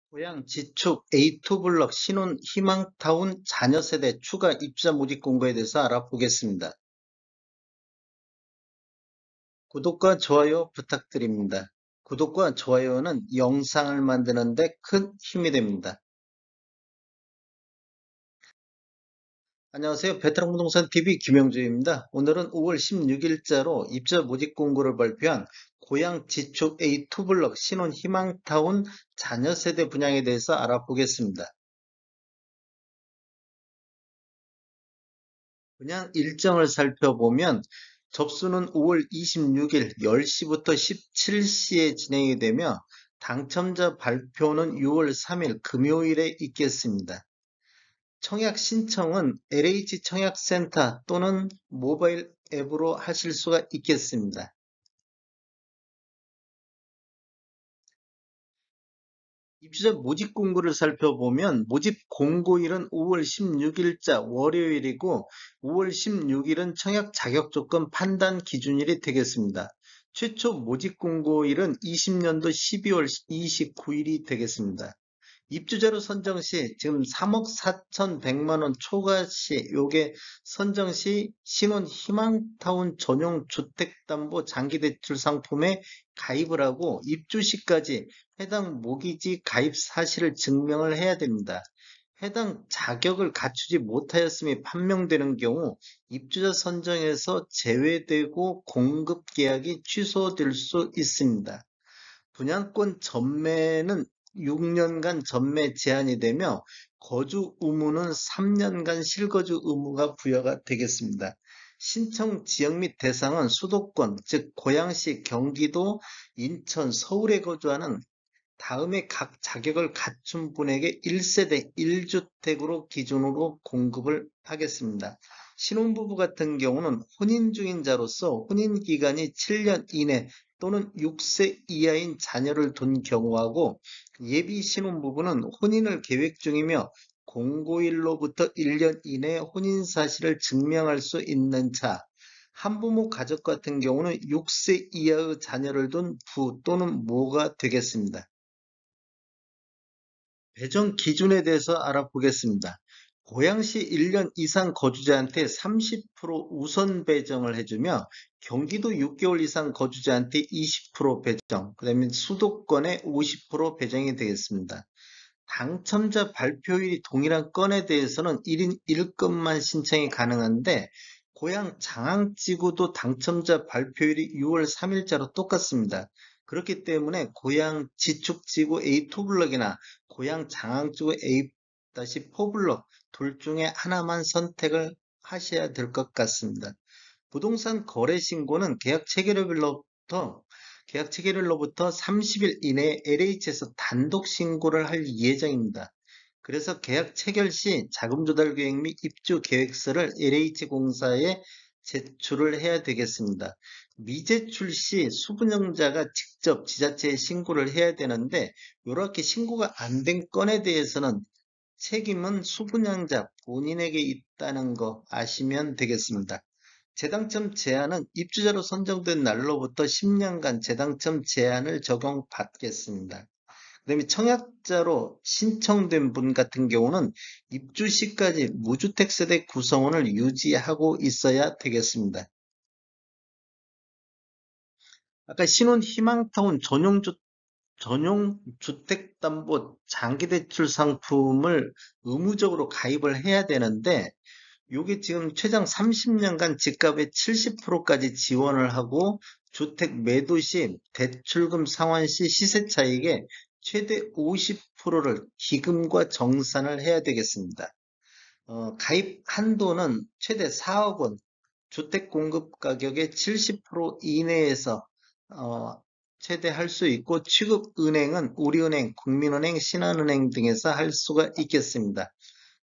고양 지축 A2 블럭 신혼 희망타운 자녀세대 추가 입주자 모집 공고에 대해서 알아보겠습니다. 구독과 좋아요 부탁드립니다. 구독과 좋아요는 영상을 만드는 데 큰 힘이 됩니다. 안녕하세요. 베테랑 부동산 TV 김영주입니다. 오늘은 5월 16일자로 입주자 모집 공고를 발표한 고양 지축 A2 블럭 신혼 희망타운 자녀세대 분양에 대해서 알아보겠습니다. 분양 일정을 살펴보면 접수는 5월 26일 10시부터 17시에 진행이 되며 당첨자 발표는 6월 3일 금요일에 있겠습니다. 청약 신청은 LH 청약센터 또는 모바일 앱으로 하실 수가 있겠습니다. 입주자 모집 공고를 살펴보면 모집 공고일은 5월 16일자 월요일이고 5월 16일은 청약 자격 조건 판단 기준일이 되겠습니다. 최초 모집 공고일은 20년도 12월 29일이 되겠습니다. 입주자로 선정 시 지금 3억 4,100만 원 초과 시 요게 선정 시 신혼 희망타운 전용 주택담보 장기대출 상품에 가입을 하고 입주 시까지 해당 모기지 가입 사실을 증명을 해야 됩니다. 해당 자격을 갖추지 못하였음이 판명되는 경우 입주자 선정에서 제외되고 공급 계약이 취소될 수 있습니다. 분양권 전매는 6년간 전매 제한이 되며 거주 의무는 3년간 실거주 의무가 부여가 되겠습니다. 신청 지역 및 대상은 수도권, 즉 고양시, 경기도, 인천, 서울에 거주하는 다음에 각 자격을 갖춘 분에게 1세대 1주택으로 기준으로 공급을 하겠습니다. 신혼부부 같은 경우는 혼인 중인자로서 혼인 기간이 7년 이내 또는 6세 이하인 자녀를 둔 경우하고 예비 신혼부부는 혼인을 계획 중이며 공고일로부터 1년 이내 혼인 사실을 증명할 수 있는 자, 한부모 가족 같은 경우는 6세 이하의 자녀를 둔 부 또는 모가 되겠습니다. 배정 기준에 대해서 알아보겠습니다. 고양시 1년 이상 거주자한테 30% 우선 배정을 해주며 경기도 6개월 이상 거주자한테 20% 배정, 그 다음에 수도권에 50% 배정이 되겠습니다. 당첨자 발표일이 동일한 건에 대해서는 1인 1건만 신청이 가능한데 고양 장항지구도 당첨자 발표일이 6월 3일자로 똑같습니다. 그렇기 때문에 고양 지축지구 A2 블럭이나 고양 장항지구 A-4 블럭 둘 중에 하나만 선택을 하셔야 될 것 같습니다. 부동산 거래 신고는 계약 체결일로부터 30일 이내에 LH에서 단독 신고를 할 예정입니다. 그래서 계약 체결 시 자금 조달 계획 및 입주 계획서를 LH공사에 제출을 해야 되겠습니다. 미제출 시 수분용자가 직접 지자체에 신고를 해야 되는데 이렇게 신고가 안 된 건에 대해서는 책임은 수분양자 본인에게 있다는 거 아시면 되겠습니다. 재당첨 제한은 입주자로 선정된 날로부터 10년간 재당첨 제한을 적용받겠습니다. 그다음에 청약자로 신청된 분 같은 경우는 입주 시까지 무주택 세대 구성원을 유지하고 있어야 되겠습니다. 아까 신혼 희망타운 전용 주택담보 장기대출 상품을 의무적으로 가입을 해야 되는데 요게 지금 최장 30년간 집값의 70%까지 지원을 하고 주택 매도 시 대출금 상환 시 시세 차익의 최대 50%를 기금과 정산을 해야 되겠습니다. 가입 한도는 최대 4억 원, 주택 공급 가격의 70% 이내에서 어, 최대 할 수 있고 취급 은행은 우리은행, 국민은행, 신한은행 등에서 할 수가 있겠습니다.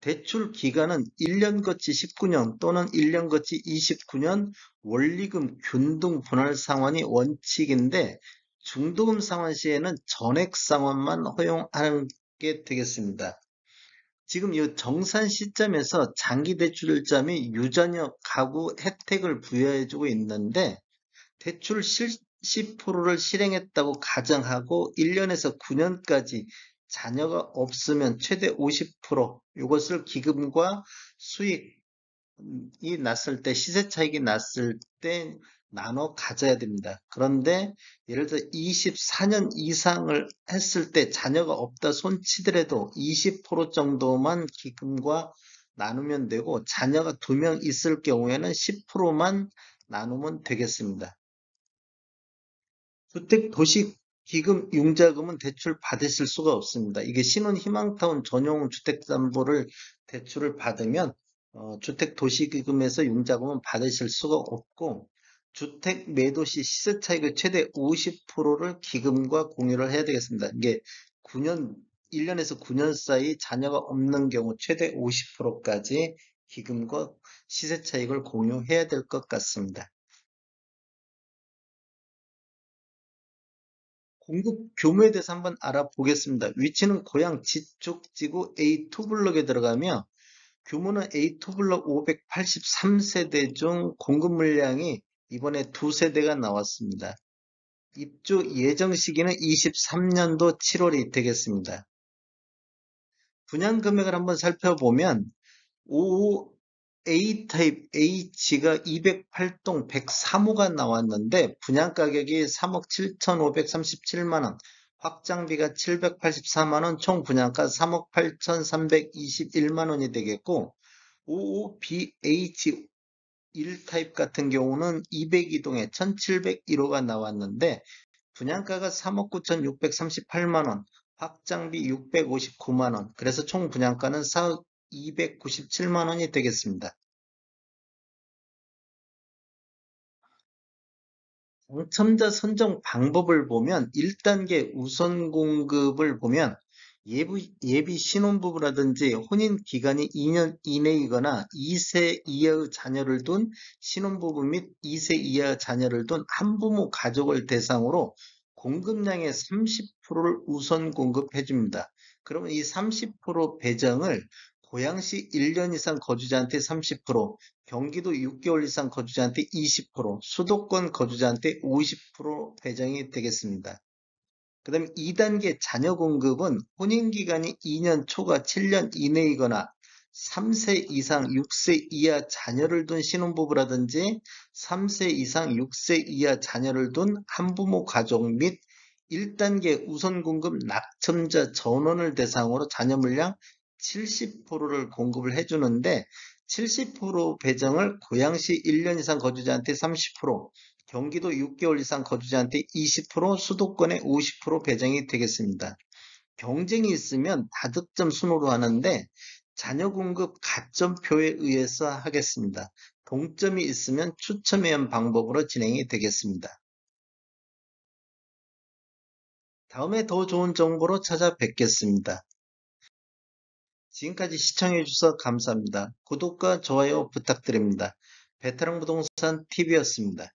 대출 기간은 1년 거치 19년 또는 1년 거치 29년 원리금 균등 분할 상환이 원칙인데 중도금 상환 시에는 전액 상환만 허용하는 게 되겠습니다. 지금 이 정산 시점에서 장기 대출자 및 유자녀 가구 혜택을 부여해주고 있는데 대출 실시 프로를 실행했다고 가정하고 1년에서 9년까지 자녀가 없으면 최대 50%, 이것을 기금과 수익이 났을 때, 시세 차익이 났을 때 나눠 가져야 됩니다. 그런데 예를 들어 24년 이상을 했을 때 자녀가 없다 손치더라도 20% 정도만 기금과 나누면 되고, 자녀가 2명 있을 경우에는 10%만 나누면 되겠습니다. 주택도시기금 융자금은 대출 받으실 수가 없습니다. 이게 신혼희망타운 전용 주택담보를 대출을 받으면 주택도시기금에서 융자금은 받으실 수가 없고, 주택 매도 시 시세차익의 최대 50%를 기금과 공유를 해야 되겠습니다. 이게 9년, 1년에서 9년 사이 자녀가 없는 경우 최대 50%까지 기금과 시세차익을 공유해야 될 것 같습니다. 공급 규모에 대해서 한번 알아보겠습니다. 위치는 고양 지축지구 A2 블록에 들어가며, 규모는 A2 블록 583세대 중 공급 물량이 이번에 2세대가 나왔습니다. 입주 예정 시기는 23년도 7월이 되겠습니다. 분양 금액을 한번 살펴보면, A 타입 H가 208동 103호가 나왔는데, 분양 가격이 3억 7,537만 원, 확장비가 784만 원, 총 분양가 3억 8,321만 원이 되겠고, OOBH 1 타입 같은 경우는 202동에 1,701호가 나왔는데, 분양가가 3억 9,638만 원, 확장비 659만 원, 그래서 총 분양가는 4억 297만 원이 되겠습니다. 당첨자 선정 방법을 보면, 1단계 우선 공급을 보면 예비 신혼부부라든지 혼인 기간이 2년 이내이거나 2세 이하의 자녀를 둔 신혼부부 및 2세 이하 자녀를 둔 한부모 가족을 대상으로 공급량의 30%를 우선 공급해 줍니다. 그러면 이 30% 배정을 고양시 1년 이상 거주자한테 30%, 경기도 6개월 이상 거주자한테 20%, 수도권 거주자한테 50% 배정이 되겠습니다. 그 다음에 2단계 자녀 공급은 혼인기간이 2년 초과 7년 이내이거나 3세 이상 6세 이하 자녀를 둔 신혼부부라든지 3세 이상 6세 이하 자녀를 둔 한부모 가족 및 1단계 우선 공급 낙첨자 전원을 대상으로 자녀 물량 70%를 공급을 해주는데, 70% 배정을 고양시 1년 이상 거주자한테 30%, 경기도 6개월 이상 거주자한테 20%, 수도권에 50% 배정이 되겠습니다. 경쟁이 있으면 다득점 순으로 하는데, 자녀 공급 가점표에 의해서 하겠습니다. 동점이 있으면 추첨회원 방법으로 진행이 되겠습니다. 다음에 더 좋은 정보로 찾아뵙겠습니다. 지금까지 시청해주셔서 감사합니다. 구독과 좋아요 부탁드립니다. 베테랑 부동산 TV였습니다.